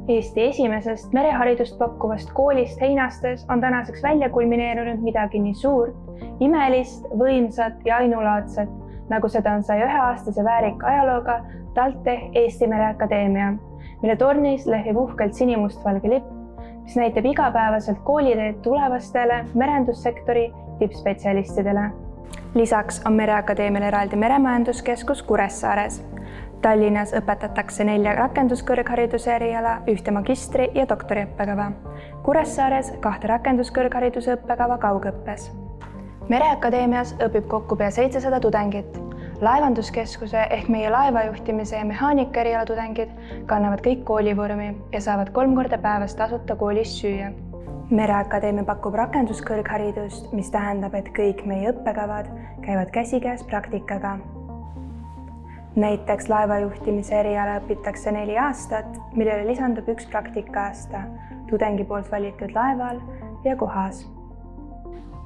Eesti esimesest mereharidust pakkuvast koolist Heinastes on tänaseks välja kulmineerunud midagi nii suurt, imelist, võimsat ja ainulaadset, nagu seda on 101-aastase väärika ajalooga TalTech Eesti Mereakadeemia, mille tornis lehvib uhkelt sinimustvalge lipp, mis näitab igapäevaselt kooliteed tulevastele merendussektori tippspetsialistidele. Lisaks on Mereakadeemial eraldi meremajanduskeskus Kuressaares. Tallinnas õpetatakse 4 rakenduskõrghariduse eriala, 1 magistri- ja doktoriõppekava. Kuressaares 2 rakenduskõrghariduse õppekava kaugõppes. Mereakadeemias õpib kokku pea 700 tudengit. Laevanduskeskuse ehk meie laevajuhtimise ja mehaanika eriala tudengid kannavad kõik koolivormi ja saavad 3 korda päevas tasuta koolis süüa. Mereakadeemia pakub rakenduskõrgharidust, mis tähendab, et kõik meie õppekavad käivad käsikäes praktikaga. Näiteks laevajuhtimise eriala õpitakse 4 aastat, millele lisandub 1 praktikaasta tudengi poolt valitud laeval ja kohas.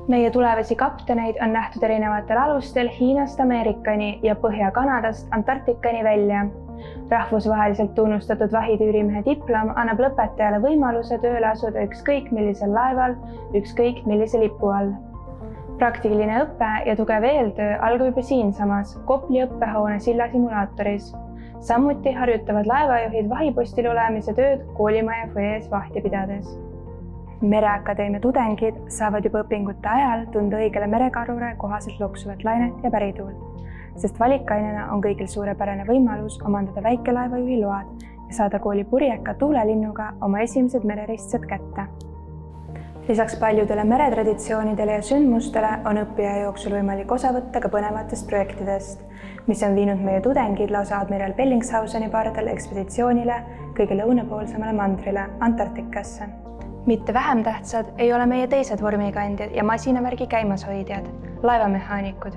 Meie tulevasi kapteneid on nähtud erinevatel alustel Hiinast Ameerikani ja Põhja-Kanadast Antarktikani välja. Rahvusvaheliselt tunnustatud vahitüürimehe diplom annab lõpetajale võimaluse tööle asuda ükskõik millisel laeval, ükskõik millise lipu all. Praktiline õpe ja tugev eeltöö algab juba siinsamas Kopli õppehoone sillasimulaatoris. Samuti harjutavad laevajuhid vahipostil olemise tööd koolimaja fuees vahti pidades. Mereakadeemia tudengid saavad juba õpingute ajal tunda õigele merekarule kohaselt loksuvat lainet ja pärituult, sest valikainena on kõigil suurepärane võimalus omandada väikelaevajuhi load ja saada kooli purjeka tuulelinnuga oma esimesed mereristsed kätte. Lisaks paljudele meretraditsioonidele ja sündmustele on õppija jooksul võimalik osa võtta ka põnevatest projektidest, mis on viinud meie tudengid lausa admiral Bellingshauseni pardal ekspeditsioonile kõige lõunapoolsemale mandrile Antarktikasse. Mitte vähem tähtsad ei ole meie teised vormikandjad ja masinavärgi käimashoidjad, laevamehaanikud.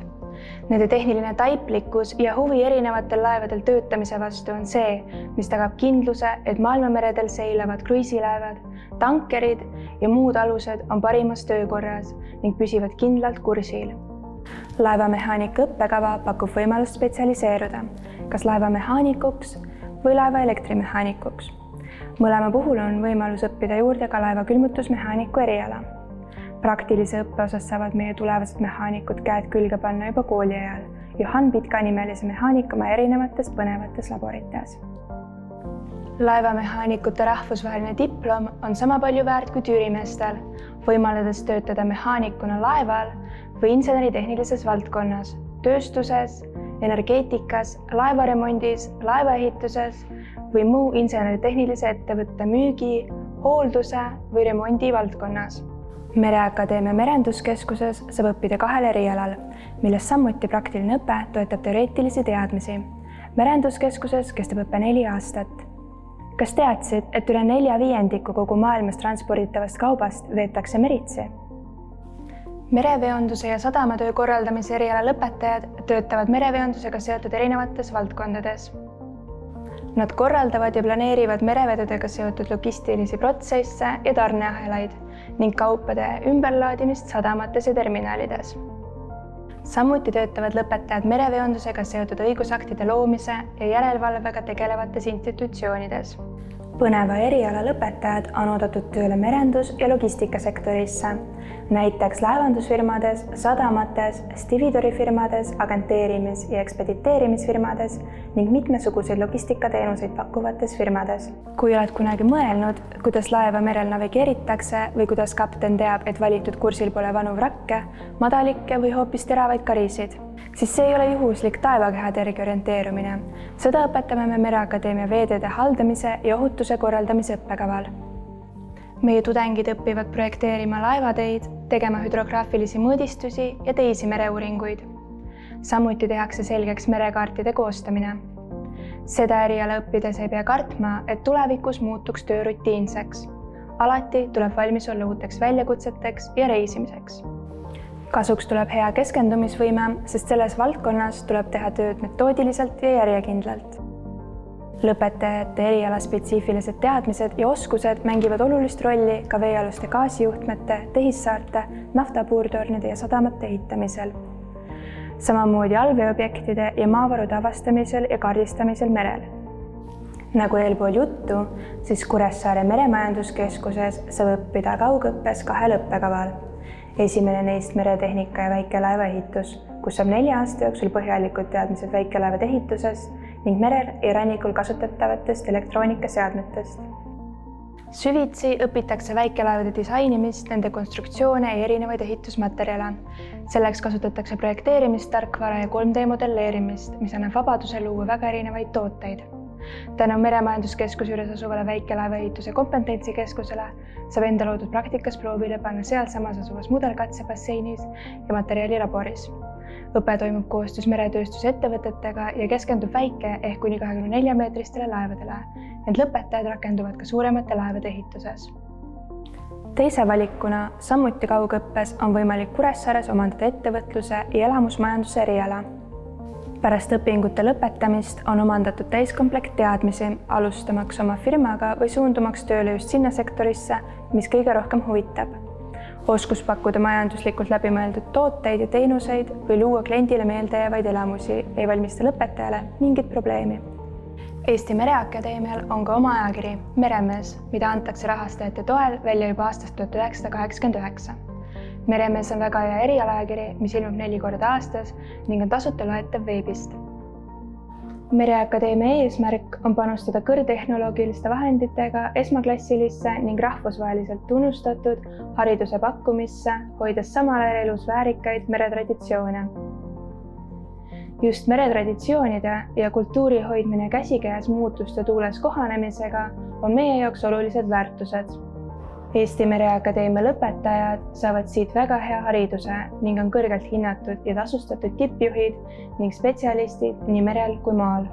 Nende tehniline taiplikkus ja huvi erinevatel laevadel töötamise vastu on see, mis tagab kindluse, et maailmameredel seilavad kruiisilaevad, tankerid ja muud alused on parimas töökorras ning püsivad kindlalt kursil. Laevamehaanika õppekava pakub võimalust spetsialiseeruda, kas laevamehaanikuks või laeva elektrimehaanikuks. Mõlema puhul on võimalus õppida juurde ka laeva külmutusmehaaniku eriala. Praktilise õppe osas saavad meie tulevased mehaanikud käed külge panna juba kooli ajal Johan Pitka nimelise mehaanikuma erinevates põnevates laborites. Laevamehaanikute rahvusvaheline diplom on sama palju väärt kui tüürimeestel, võimaldades töötada mehaanikuna laeval või inseneritehnilises valdkonnas, tööstuses, energeetikas, laevaremondis, laevaehituses või muu inseneritehnilise ettevõtte müügi, hoolduse või remondi valdkonnas. Mereakadeemia merenduskeskuses saab õppida 2 erialal, milles samuti praktiline õpe toetab teoreetilisi teadmisi. Merenduskeskuses kestab õpe 4 aastat. Kas teadsid, et üle 4/5 kogu maailmas transporditavast kaubast veetakse meritsi? Mereveonduse ja sadamatöö korraldamise eriala lõpetajad töötavad mereveondusega seotud erinevates valdkondades. Nad korraldavad ja planeerivad merevedudega seotud logistilisi protsesse ja tarneahelaid ning kaupade ümberlaadimist sadamates ja terminalides. Samuti töötavad lõpetajad mereveondusega seotud õigusaktide loomise ja järelevalvega tegelevates institutsioonides. Põneva eriala lõpetajad on oodatud tööle merendus- ja logistikasektorisse, näiteks laevandusfirmades, sadamates, stividorifirmades, agenteerimis- ja ekspediteerimisfirmades ning mitmesuguseid logistikateenuseid pakkuvates firmades. Kui oled kunagi mõelnud, kuidas laeva merel navigeeritakse või kuidas kapten teab, et valitud kursil pole vanu vrakke, madalikke või hoopis teravaid karisid, siis see ei ole juhuslik taevakehade järgi orienteerumine. Seda õpetame me Mereakadeemia veeteede haldamise ja ohutuse korraldamise õppekaval. Meie tudengid õpivad projekteerima laevateid, tegema hüdrograafilisi mõõdistusi ja teisi mereuuringuid. Samuti tehakse selgeks merekaartide koostamine. Seda eriala õppides ei pea kartma, et tulevikus muutuks töö rutiinseks. Alati tuleb valmis olla uuteks väljakutseteks ja reisimiseks. Kasuks tuleb hea keskendumisvõime, sest selles valdkonnas tuleb teha tööd metoodiliselt ja järjekindlalt. Lõpetajate eriala spetsiifilised teadmised ja oskused mängivad olulist rolli ka veealuste gaasijuhtmete, tehissaarte, naftapuurtornide ja sadamate ehitamisel. Samamoodi allveeobjektide ja maavarude avastamisel ja kaardistamisel merel. Nagu eelpool juttu, siis Kuressaare Meremajanduskeskuses saab õppida kaugõppes 2 õppekaval. Esimene neist meretehnika ja väikelaeva ehitus, kus saab 4 aasta jooksul põhjalikud teadmised väikelaevade ehitusest ning merel ja rannikul kasutatavatest elektroonikaseadmetest. Süvitsi õpitakse väikelaevade disainimist, nende konstruktsioone ja erinevaid ehitusmaterjale. Selleks kasutatakse projekteerimistarkvara ja 3D modelleerimist, mis annab vabaduse luua väga erinevaid tooteid. Tänu Meremajanduskeskuse juures asuvale väikelaeva ehituse kompetentsikeskusele saab enda loodud praktikas proovile panna sealsamas asuvas mudelkatsebasseinis ja materjalilaboris. Õpe toimub koostöös meretööstusettevõtetega ja keskendub väike ehk kuni 24-meetristele laevadele, ent lõpetajad rakenduvad ka suuremate laevade ehituses. Teise valikuna, samuti kaugõppes, on võimalik Kuressaares omandada ettevõtluse ja elamusmajanduse eriala. Pärast õpingute lõpetamist on omandatud täiskomplekt teadmisi, alustamaks oma firmaga või suundumaks tööle just sinna sektorisse, mis kõige rohkem huvitab. Oskus pakkuda majanduslikult läbimõeldud tooteid ja teenuseid või luua kliendile meeldejäävaid elamusi ei valmista lõpetajale mingit probleemi. Eesti Mereakadeemial on ka oma ajakiri Meremees, mida antakse rahastajate toel välja juba aastast 1989. Meremees on väga hea erialaajakiri, mis ilmub 4 korda aastas ning on tasuta loetav veebist. Mereakadeemia eesmärk on panustada kõrgtehnoloogiliste vahenditega esmaklassilisse ning rahvusvaheliselt tunnustatud hariduse pakkumisse, hoides samal ajal elus väärikaid meretraditsioone. Just meretraditsioonide ja kultuuri hoidmine käsikäes muutuste tuules kohanemisega on meie jaoks olulised väärtused. Eesti Mereakadeemia lõpetajad saavad siit väga hea hariduse ning on kõrgelt hinnatud ja tasustatud tippjuhid ning spetsialistid nii merel kui maal.